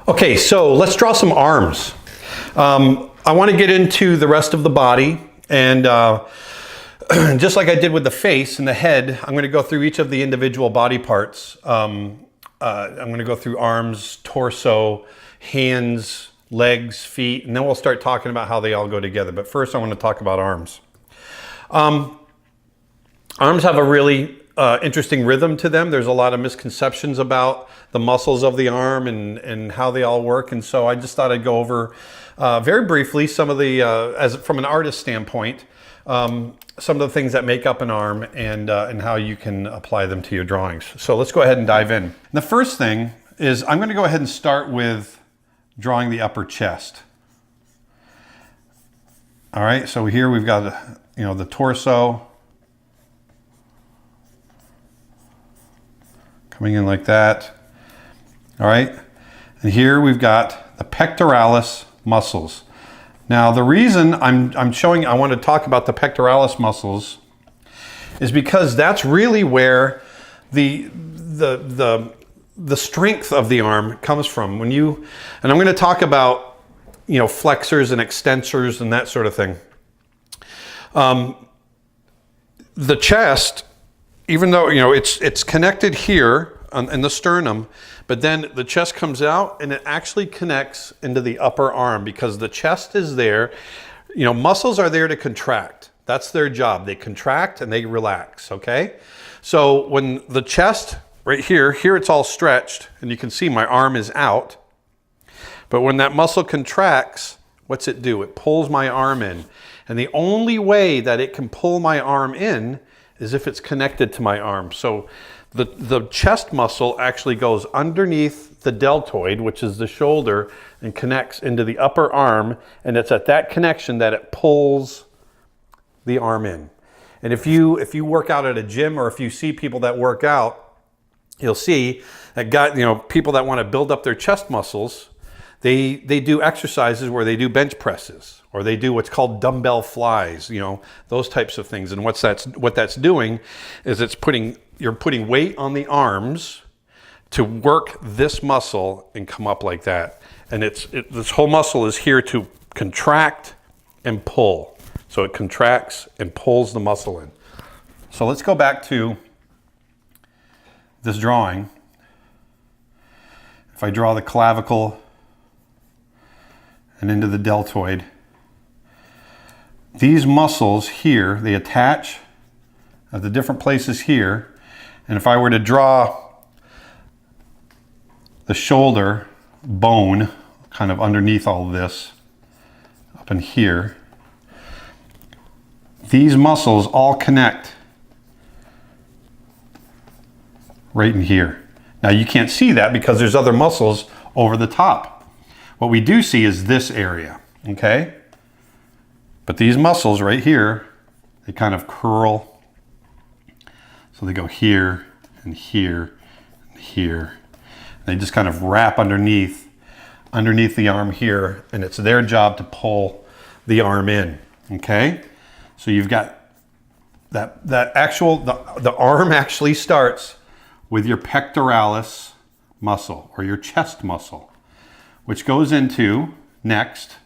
Okay, so let's draw some arms. I want to get into the rest of the body, and just like I did with the face and the head, I'm going to go through each of the individual body parts. I'm going to go through arms, torso, hands, legs, feet, and then we'll start talking about how they all go together. But first I want to talk about arms. Arms have a really interesting rhythm to them. There's a lot of misconceptions about the muscles of the arm and how they all work. And so I just thought I'd go over very briefly some of the, from an artist standpoint, some of the things that make up an arm and how you can apply them to your drawings. So let's go ahead and dive in. The first thing is I'm going to go ahead and start with drawing the upper chest. All right, so here we've got, the torso coming in like that. All right, and here we've got the pectoralis muscles. Now the reason I'm showing, I want to talk about the pectoralis muscles is because that's really where the strength of the arm comes from. And I'm going to talk about, flexors and extensors and that sort of thing. The chest, even though, it's connected here in the sternum, but then the chest comes out and it actually connects into the upper arm because the chest is there. Muscles are there to contract. That's their job. They contract and they relax, okay? So when the chest, right here it's all stretched and you can see my arm is out. But when that muscle contracts, what's it do? It pulls my arm in. And the only way that it can pull my arm in is if it's connected to my arm. So the chest muscle actually goes underneath the deltoid, which is the shoulder, and connects into the upper arm. And it's at that connection that it pulls the arm in. And if you work out at a gym or if you see people that work out, you'll see that people that want to build up their chest muscles, they do exercises where they do bench presses or they do what's called dumbbell flies, those types of things. And what that's doing is you're putting weight on the arms to work this muscle and come up like that. And this whole muscle is here to contract and pull. So it contracts and pulls the muscle in. So let's go back to this drawing. If I draw the clavicle and into the deltoid, these muscles here, they attach at the different places here. And if I were to draw the shoulder bone kind of underneath all of this, up in here, these muscles all connect right in here. Now you can't see that because there's other muscles over the top. What we do see is this area, okay? But these muscles right here, they kind of curl. So they go here and here and here. They just kind of wrap underneath the arm here, and it's their job to pull the arm in, okay? So you've got the arm actually starts with your pectoralis muscle or your chest muscle, which goes into, next,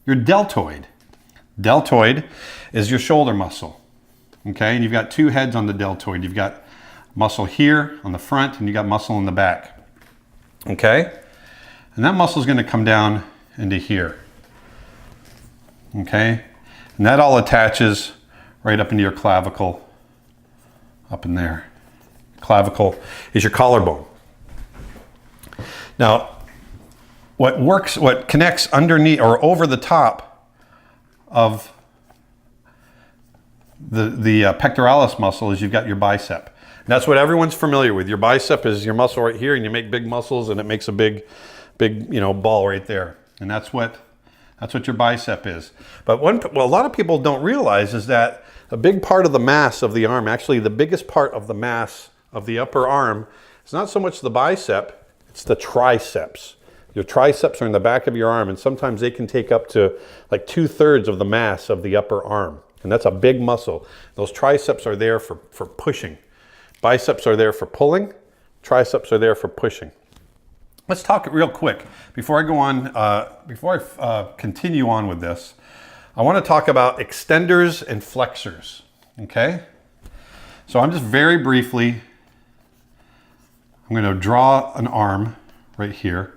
your deltoid. Deltoid is your shoulder muscle, okay? And you've got two heads on the deltoid. You've got muscle here on the front and you've got muscle in the back, okay? And that muscle is going to come down into here, okay? And that all attaches right up into your clavicle, up in there. Clavicle is your collarbone. Now, what connects underneath or over the top of the pectoralis muscle is you've got your bicep. And that's what everyone's familiar with. Your bicep is your muscle right here, and you make big muscles, and it makes a big ball right there. And that's what your bicep is. But what a lot of people don't realize is that a big part of the mass of the arm, actually the biggest part of the mass of the upper arm, is not so much the bicep, it's the triceps. Your triceps are in the back of your arm, and sometimes they can take up to like 2/3 of the mass of the upper arm. And that's a big muscle. Those triceps are there for pushing. Biceps are there for pulling. Triceps are there for pushing. let's talk real quick before I go on, before I continue on with this. I want to talk about extenders and flexors, okay? So I'm just very briefly, I'm going to draw an arm right here.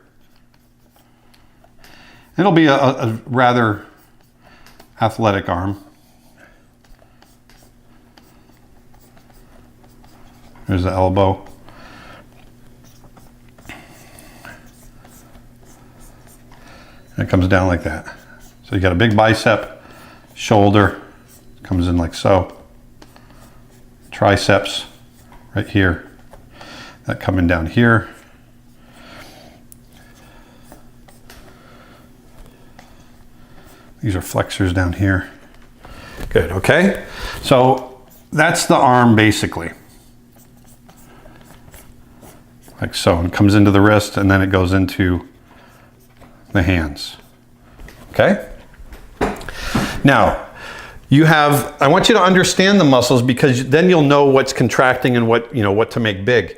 It'll be a rather athletic arm. There's the elbow. And it comes down like that. So you got a big bicep, shoulder, comes in like so. Triceps right here. That coming down here. These are flexors down here. Good, okay? So that's the arm basically. Like so, and it comes into the wrist and then it goes into the hands. Okay? Now, I want you to understand the muscles because then you'll know what's contracting and what to make big.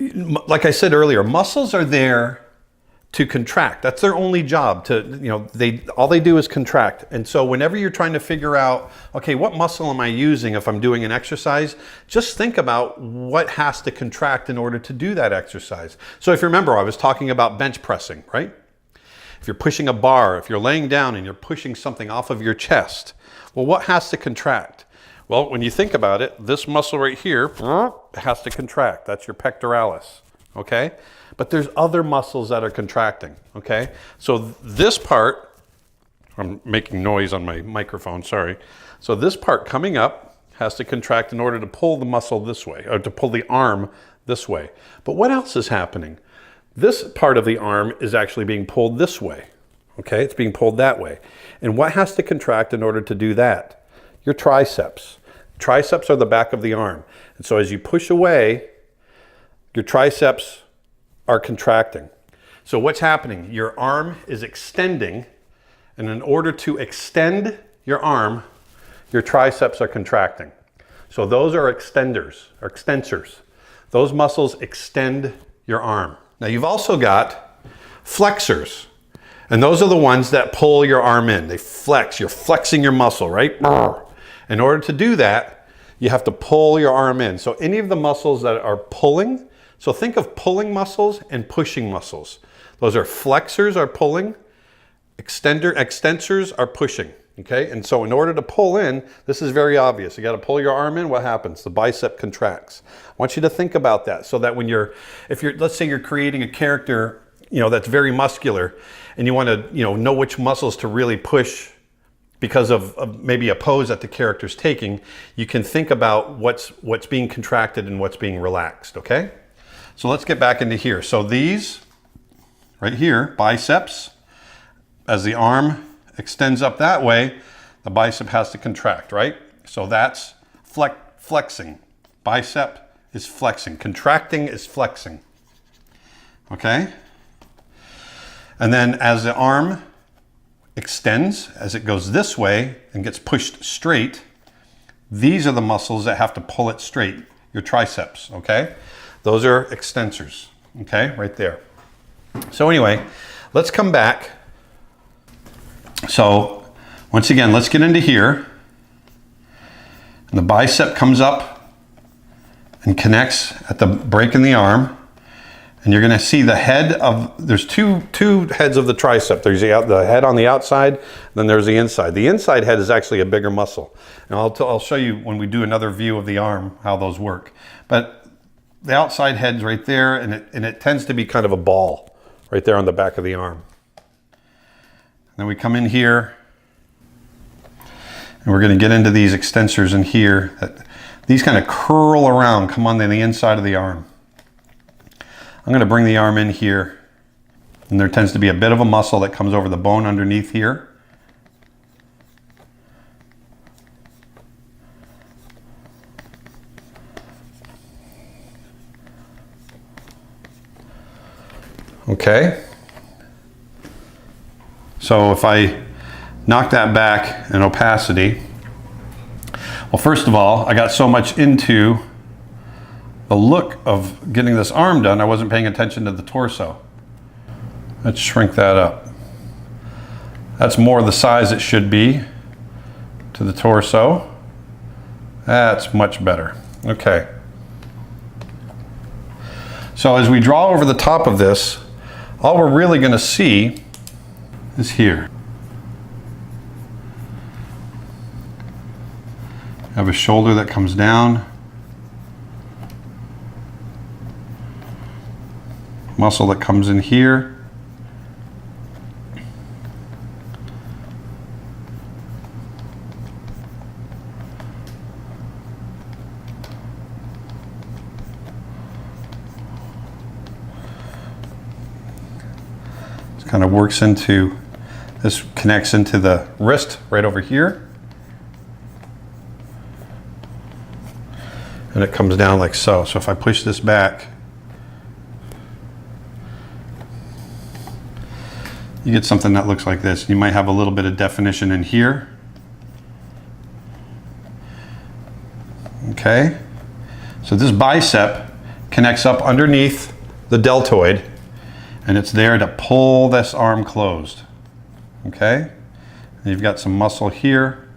Like I said earlier, muscles are there to contract. That's their only job. All they do is contract. And so whenever you're trying to figure out, okay, what muscle am I using if I'm doing an exercise, just think about what has to contract in order to do that exercise. So if you remember, I was talking about bench pressing, right? If you're pushing a bar, if you're laying down and you're pushing something off of your chest, well, what has to contract? Well, when you think about it, this muscle right here has to contract. That's your pectoralis, okay? But there's other muscles that are contracting, okay? So this part, I'm making noise on my microphone, sorry. So this part coming up has to contract in order to pull the muscle this way, or to pull the arm this way. But what else is happening? This part of the arm is actually being pulled this way, okay? It's being pulled that way. And what has to contract in order to do that? Your triceps. Triceps are the back of the arm. And so as you push away, your triceps are contracting. So what's happening? Your arm is extending, and in order to extend your arm, your triceps are contracting. So those are extenders, or extensors. Those muscles extend your arm. Now you've also got flexors, and those are the ones that pull your arm in. They flex, you're flexing your muscle, right? In order to do that, you have to pull your arm in. So any of the muscles that are pulling, so think of pulling muscles and pushing muscles. Those are flexors are pulling, extensors are pushing, okay? And so in order to pull in, this is very obvious. You got to pull your arm in, what happens? The bicep contracts. I want you to think about that so that when let's say you're creating a character, that's very muscular and you want to, know which muscles to really push because of maybe a pose that the character's taking, you can think about what's being contracted and what's being relaxed, okay? So let's get back into here. So these right here, biceps, as the arm extends up that way, the bicep has to contract, right? So that's flexing. Bicep is flexing. Contracting is flexing. Okay? And then as the arm extends, as it goes this way and gets pushed straight, these are the muscles that have to pull it straight, your triceps, okay? Those are extensors, okay, right there. So anyway, let's come back. So once again, let's get into here. And the bicep comes up and connects at the break in the arm. And you're gonna see the head there's two heads of the tricep. There's the head on the outside, then there's the inside. The inside head is actually a bigger muscle. And I'll show you when we do another view of the arm, how those work. But the outside head's right there, and it tends to be kind of a ball right there on the back of the arm. Then we come in here, and we're gonna get into these extensors in here. These kind of curl around, come on the inside of the arm. I'm gonna bring the arm in here, and there tends to be a bit of a muscle that comes over the bone underneath here. Okay. So if I knock that back in opacity, well, first of all, I got so much into the look of getting this arm done, I wasn't paying attention to the torso. Let's shrink that up. That's more the size it should be to the torso. That's much better. Okay. So as we draw over the top of this, all we're really going to see is here. Have a shoulder that comes down. Muscle that comes in here. This kind of works into, this connects into the wrist right over here. And it comes down like so. So if I push this back, you get something that looks like this. You might have a little bit of definition in here. Okay, so this bicep connects up underneath the deltoid, and it's there to pull this arm closed. Okay, and you've got some muscle here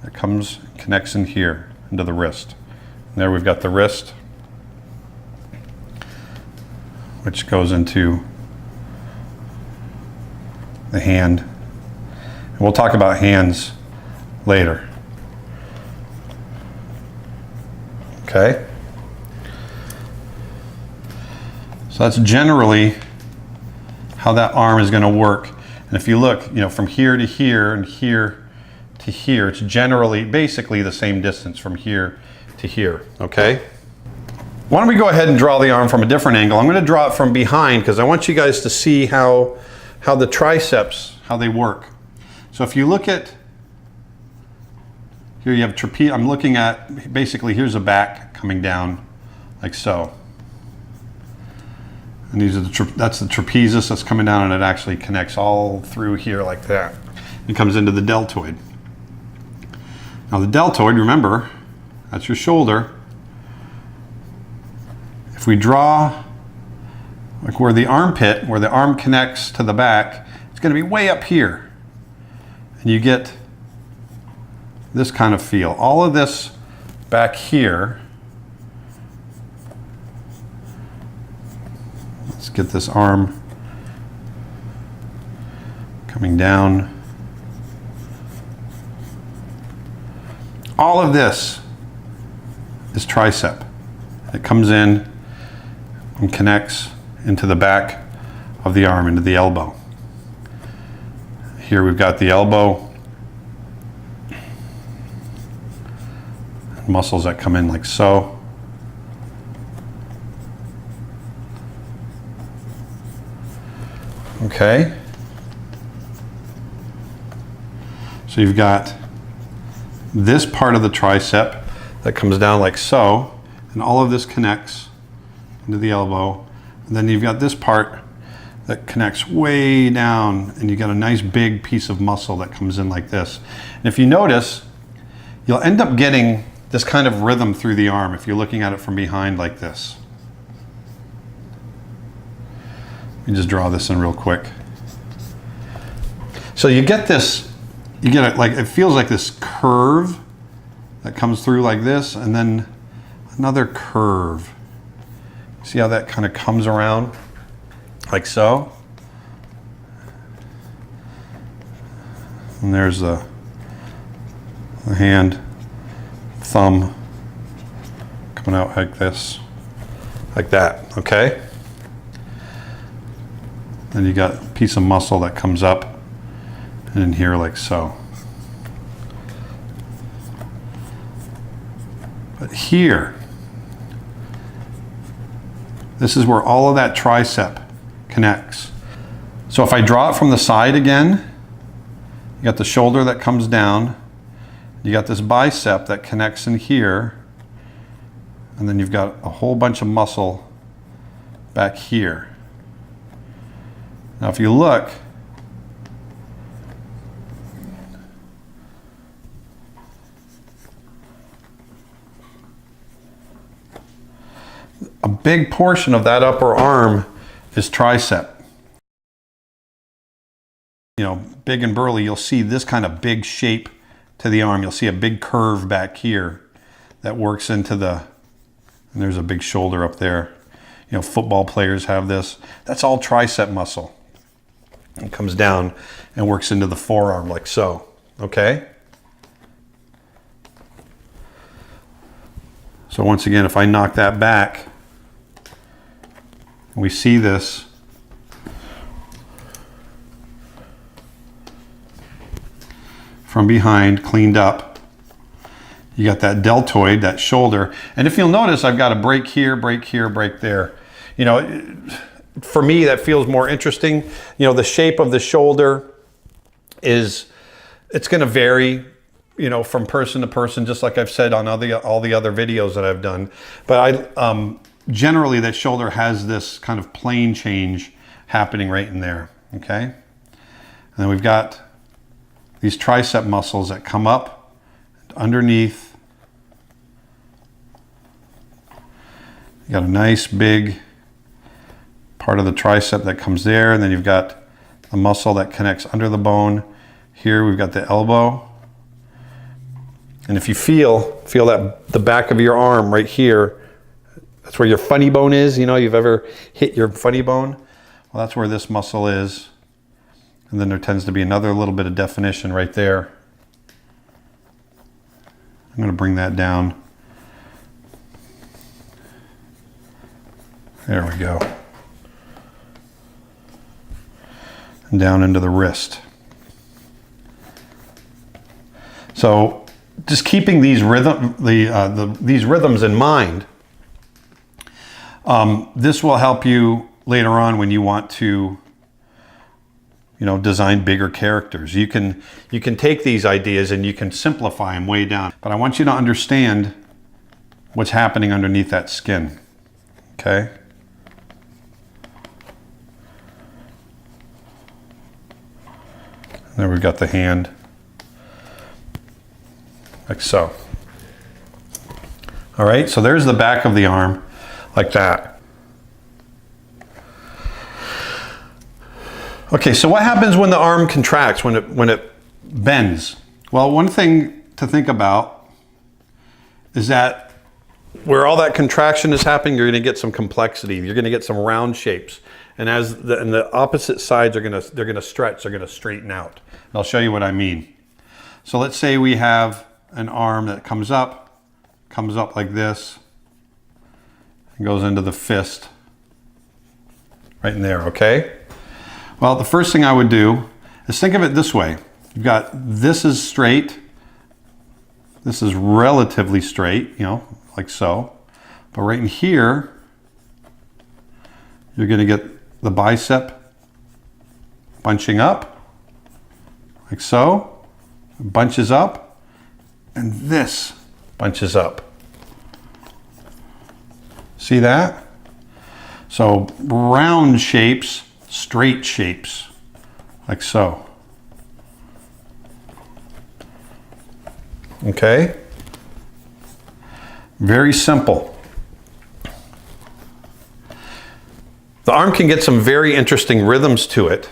that comes, connects in here into the wrist. And there we've got the wrist, which goes into the hand. And we'll talk about hands later. Okay? So that's generally how that arm is going to work. And if you look, from here to here and here to here, it's generally basically the same distance from here to here. Okay? Why don't we go ahead and draw the arm from a different angle? I'm going to draw it from behind because I want you guys to see how the triceps, how they work. So if you look at, here you have trapeze, I'm looking at, basically here's a back coming down like so. And these are that's the trapezius that's coming down, and it actually connects all through here like that. It comes into the deltoid. Now the deltoid, remember, that's your shoulder. If we draw like where the armpit, where the arm connects to the back, it's going to be way up here. And you get this kind of feel. All of this back here. Let's get this arm coming down. All of this is tricep. It comes in and connects into the back of the arm, into the elbow. Here we've got the elbow. Muscles that come in like so. Okay. So you've got this part of the tricep that comes down like so, and all of this connects into the elbow. And then you've got this part that connects way down, and you've got a nice big piece of muscle that comes in like this. And if you notice, you'll end up getting this kind of rhythm through the arm if you're looking at it from behind like this. Let me just draw this in real quick. So you get this, you get it like, it feels like this curve that comes through like this, and then another curve. See how that kind of comes around like so? And there's the hand, thumb coming out like this, like that, okay? Then you got a piece of muscle that comes up and in here like so. But here, this is where all of that tricep connects. So if I draw it from the side again, you got the shoulder that comes down, you got this bicep that connects in here, and then you've got a whole bunch of muscle back here. Now if you look, a big portion of that upper arm is tricep. you know, big and burly, you'll see this kind of big shape to the arm. You'll see a big curve back here that works into the, and there's a big shoulder up there. You know, football players have this. That's all tricep muscle. It comes down and works into the forearm like so, okay? So once again, if I knock that back, we see this. From behind, cleaned up. You got that deltoid, that shoulder. And if you'll notice, I've got a break here, break here, break there. You know, for me, that feels more interesting. You know, the shape of the shoulder is, it's going to vary, you know, from person to person, just like I've said on all the other videos that I've done. But generally, that shoulder has this kind of plane change happening right in there, okay? And then we've got these tricep muscles that come up underneath. You got a nice big part of the tricep that comes there, and then you've got the muscle that connects under the bone. Here we've got the elbow. And if you feel that the back of your arm right here, that's where your funny bone is. You know, you've ever hit your funny bone? Well, that's where this muscle is. And then there tends to be another little bit of definition right there. I'm going to bring that down. There we go. And down into the wrist. So just keeping these these rhythms in mind, this will help you later on when you want to, you know, design bigger characters. You can take these ideas and you can simplify them way down. But I want you to understand what's happening underneath that skin, okay? There we've got the hand, like so. All right, so there's the back of the arm, like that. Okay, so what happens when the arm contracts, when it bends? Well, one thing to think about is that where all that contraction is happening, you're going to get some complexity. You're going to get some round shapes, and and the opposite sides are they're going to stretch. They're going to straighten out. And I'll show you what I mean. So let's say we have an arm that comes up like this, and goes into the fist, right in there. Okay. Well, the first thing I would do is think of it this way. You've got, this is straight. This is relatively straight, you know, like so. But right in here, you're going to get the bicep bunching up, like so. It bunches up, and this bunches up. See that? So round shapes, straight shapes, like so. Okay? Very simple. The arm can get some very interesting rhythms to it.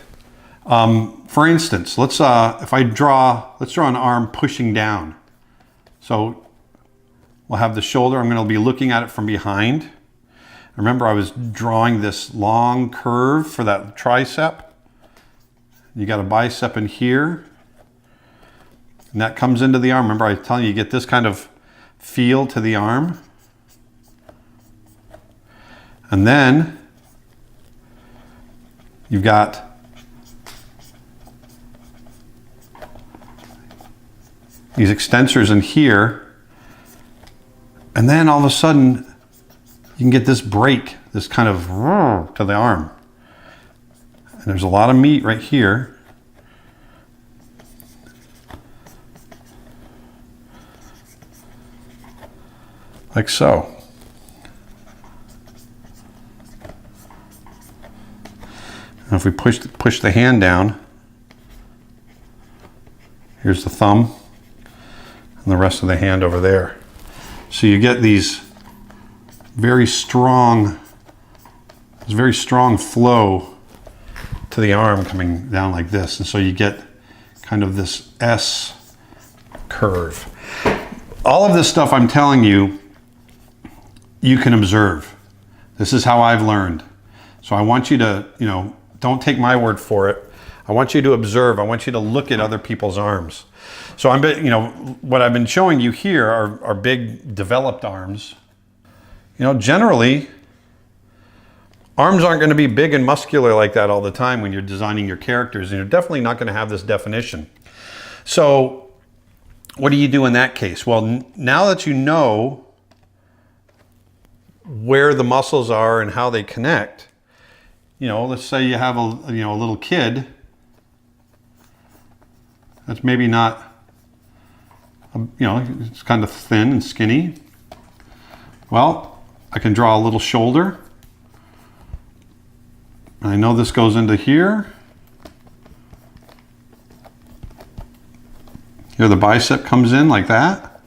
For instance, let's draw an arm pushing down. So we'll have the shoulder. I'm going to be looking at it from behind. Remember, I was drawing this long curve for that tricep. You got a bicep in here, and that comes into the arm. Remember, I was telling you, you get this kind of feel to the arm. And then you've got these extensors in here, and then all of a sudden you can get this break, this kind of to the arm. And there's a lot of meat right here. Like so. And if we push the hand down, here's the thumb and the rest of the hand over there. So you get these very strong flow to the arm coming down like this. And so you get kind of this S curve. All of this stuff I'm telling you, you can observe. This is how I've learned. So I want you to, don't take my word for it. I want you to observe. I want you to look at other people's arms. So what I've been showing you here are big developed arms. Generally, arms aren't going to be big and muscular like that all the time when you're designing your characters, and you're definitely not going to have this definition. So what do you do in that case? Well, now that you know where the muscles are and how they connect, let's say you have a little kid that's maybe not, it's kind of thin and skinny. Well, I can draw a little shoulder. I know this goes into here. Here the bicep comes in like that.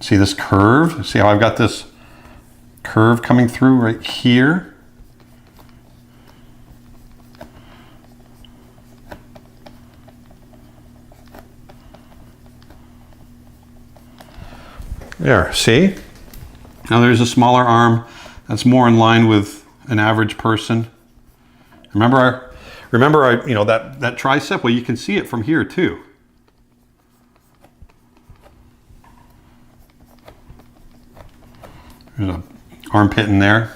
See this curve? See how I've got this curve coming through right here? There, see? Now there's a smaller arm that's more in line with an average person. Remember that tricep? Well, you can see it from here too. There's an armpit in there.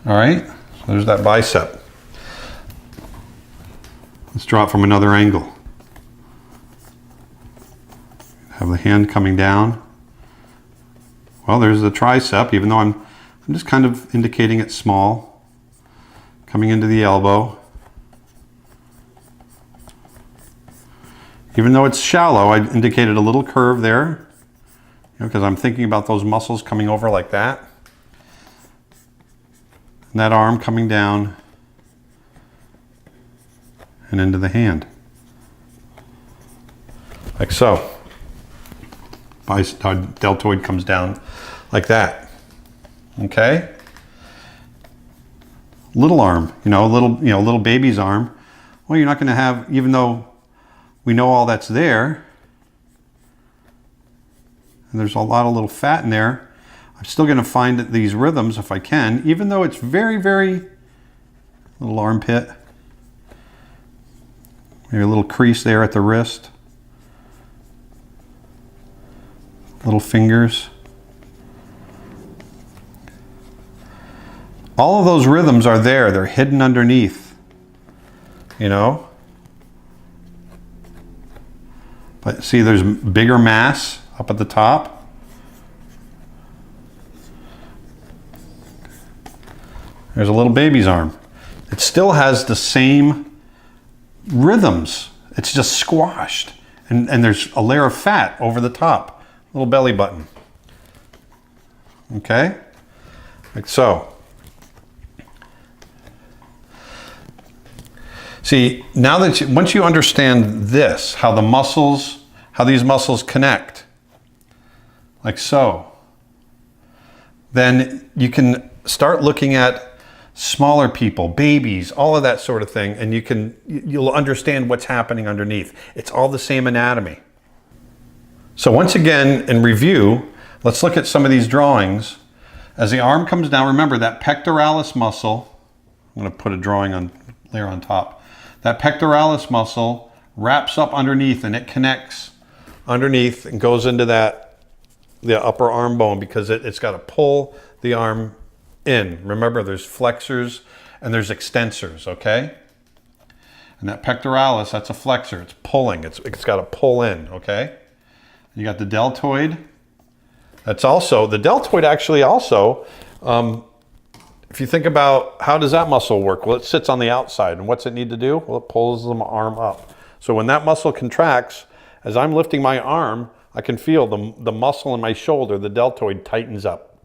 All right, so there's that bicep. Let's draw it from another angle. Have the hand coming down. Well, there's the tricep, even though I'm just kind of indicating it's small. Coming into the elbow. Even though it's shallow, I indicated a little curve there, because I'm thinking about those muscles coming over like that. And that arm coming down and into the hand. Like so. Deltoid comes down like that. Okay? Little arm, little baby's arm. Well, you're not going to have, even though we know all that's there, and there's a lot of little fat in there, I'm still going to find these rhythms if I can, even though it's very, very little armpit. Maybe a little crease there at the wrist. Little fingers. All of those rhythms are there. They're hidden underneath, But see, there's bigger mass up at the top. There's a little baby's arm. It still has the same rhythms. It's just squashed. And there's a layer of fat over the top. Little belly button. Okay? Like so. See, now that once you understand this, how these muscles connect, like so, then you can start looking at smaller people, babies, all of that sort of thing, and you'll understand what's happening underneath. It's all the same anatomy. So once again, in review, let's look at some of these drawings. As the arm comes down, remember that pectoralis muscle, I'm going to put a drawing layer on top. That pectoralis muscle wraps up underneath and it connects underneath and goes into the upper arm bone because it's got to pull the arm in. Remember, there's flexors and there's extensors, okay? And that pectoralis, that's a flexor. It's pulling. It's got to pull in, okay? You got the deltoid. That's also, the deltoid actually also, if you think about how does that muscle work? Well, it sits on the outside. And what's it need to do? Well, it pulls the arm up. So when that muscle contracts, as I'm lifting my arm, I can feel the muscle in my shoulder, the deltoid tightens up.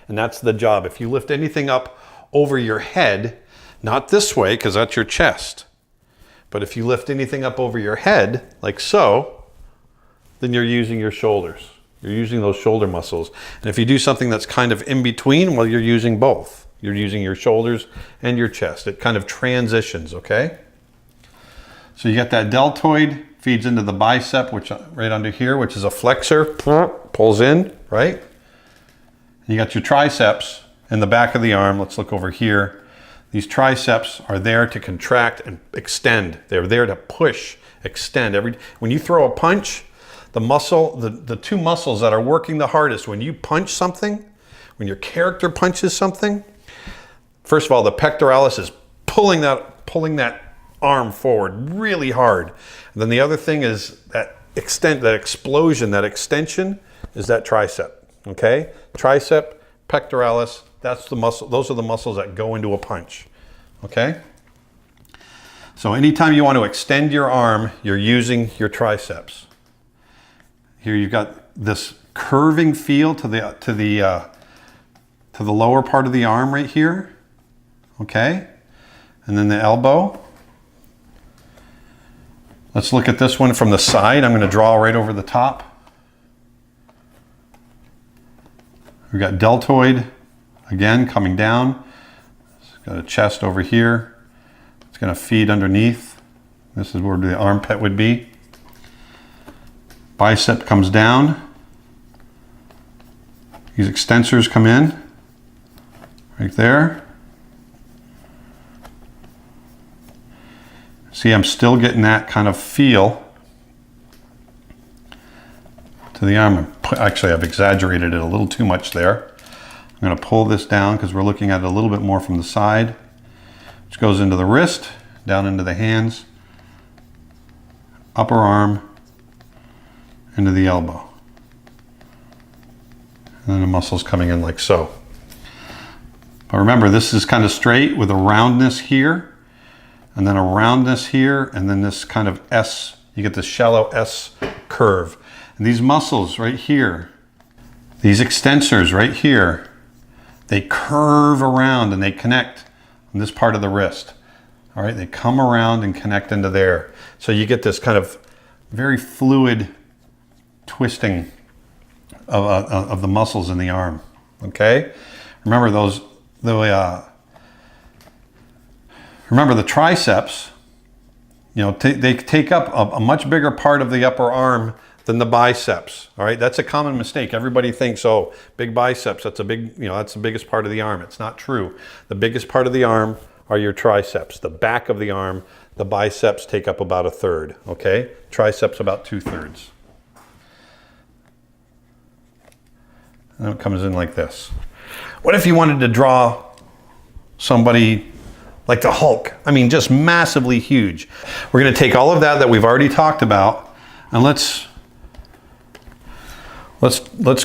And that's the job. If you lift anything up over your head, not this way, because that's your chest, But if you lift anything up over your head, like so, then you're using your shoulders. You're using those shoulder muscles. And if you do something that's kind of in between, well, you're using both. You're using your shoulders and your chest. It kind of transitions, okay? So you got that deltoid, feeds into the bicep, which right under here, which is a flexor, pulls in, right? And you got your triceps in the back of the arm. Let's look over here. These triceps are there to contract and extend. They're there to push, extend. When you throw a punch, the two muscles that are working the hardest, when you punch something, when your character punches something, first of all, the pectoralis is pulling that arm forward really hard. And then the other thing is that explosion, that extension is that tricep, okay? Tricep, pectoralis, that's the muscle. Those are the muscles that go into a punch, okay? So anytime you want to extend your arm, you're using your triceps. Here you've got this curving feel to the lower part of the arm right here, okay? And then the elbow. Let's look at this one from the side. I'm going to draw right over the top. We've got deltoid, again, coming down. It's got a chest over here. It's going to feed underneath. This is where the armpit would be. Bicep comes down. These extensors come in, right there. See, I'm still getting that kind of feel to the arm. Actually, I've exaggerated it a little too much there. I'm going to pull this down because we're looking at it a little bit more from the side, which goes into the wrist, down into the hands, upper arm, into the elbow. And then the muscles coming in like so. But remember, this is kind of straight with a roundness here, and then a roundness here, and then this kind of S, you get this shallow S curve. And these muscles right here, these extensors right here, they curve around and they connect on this part of the wrist. All right, they come around and connect into there. So you get this kind of very fluid twisting of the muscles in the arm, okay? Remember remember the triceps, you know, they take up a much bigger part of the upper arm than the biceps, all right? That's a common mistake. Everybody thinks, oh, big biceps, that's the biggest part of the arm. It's not true. The biggest part of the arm are your triceps. The back of the arm, the biceps take up about 1/3, okay? Triceps about 2/3. And it comes in like this. What if you wanted to draw somebody like the Hulk? I mean, just massively huge. We're going to take all of that we've already talked about, and let's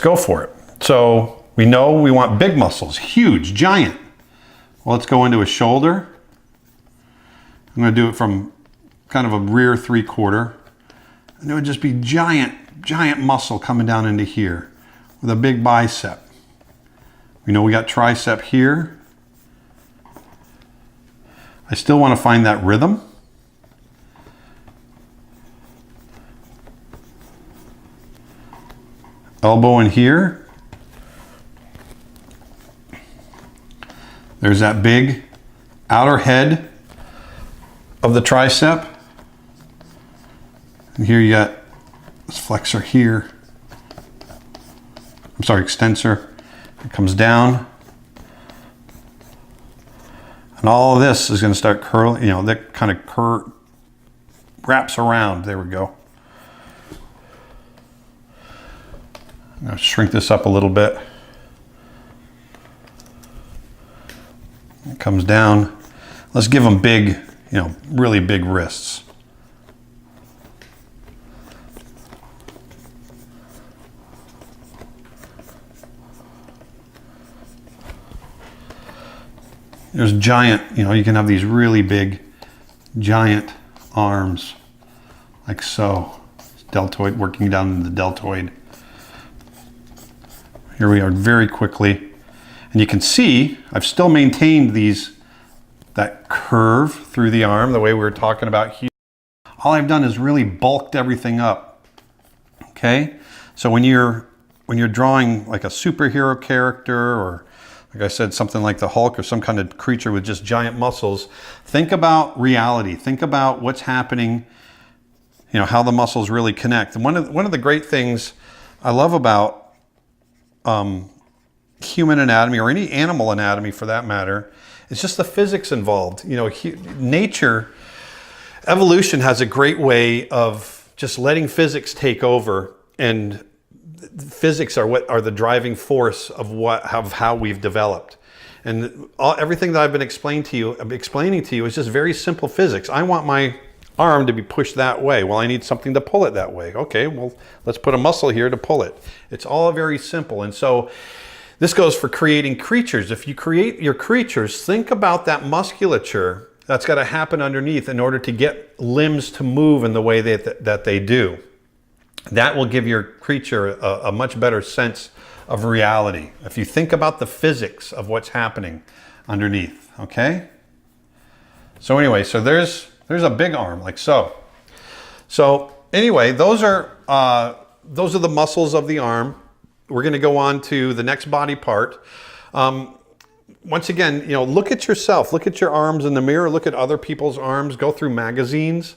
go for it. So we know we want big muscles, huge, giant. Well, let's go into a shoulder. I'm going to do it from kind of a rear 3/4. And it would just be giant muscle coming down into here with a big bicep. We know we got tricep here. I still want to find that rhythm. Elbow in here. There's that big outer head of the tricep. And here you got this flexor here. I'm sorry, extensor. It comes down. And all of this is going to start curling, you know, that kind of wraps around. There we go. I'm going to shrink this up a little bit. It comes down. Let's give them big, you know, really big wrists. There's giant, you know, you can have these really big, giant arms, like so. Deltoid, working down in the deltoid. Here we are very quickly. And you can see, I've still maintained that curve through the arm, the way we were talking about here. all I've done is really bulked everything up. Okay, so when you're drawing like a superhero character, or like I said, something like the Hulk or some kind of creature with just giant muscles, think about reality. Think about what's happening, you know, how the muscles really connect. And one of the great things I love about human anatomy, or any animal anatomy for that matter, is just the physics involved. You know, nature, evolution has a great way of just letting physics take over, and physics are the driving force of how we've developed. And everything that I've been explaining to you is just very simple physics. I want my arm to be pushed that way. Well, I need something to pull it that way. Okay, well, let's put a muscle here to pull it. It's all very simple. And so this goes for creating creatures. If you create your creatures, think about that musculature that's got to happen underneath in order to get limbs to move in the way that they do. That will give your creature a much better sense of reality. If you think about the physics of what's happening underneath, okay? So anyway, so there's a big arm like so. So anyway, those are the muscles of the arm. We're going to go on to the next body part. Once again, you know, look at yourself, look at your arms in the mirror, look at other people's arms, go through magazines.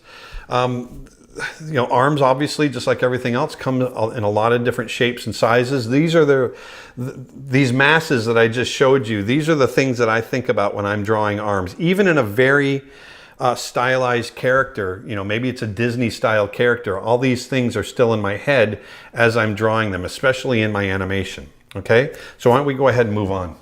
You know, arms obviously, just like everything else, come in a lot of different shapes and sizes. These are these masses that I just showed you. These are the things that I think about when I'm drawing arms, even in a very stylized character. You know, maybe it's a Disney style character. All these things are still in my head as I'm drawing them, especially in my animation. Okay, so why don't we go ahead and move on.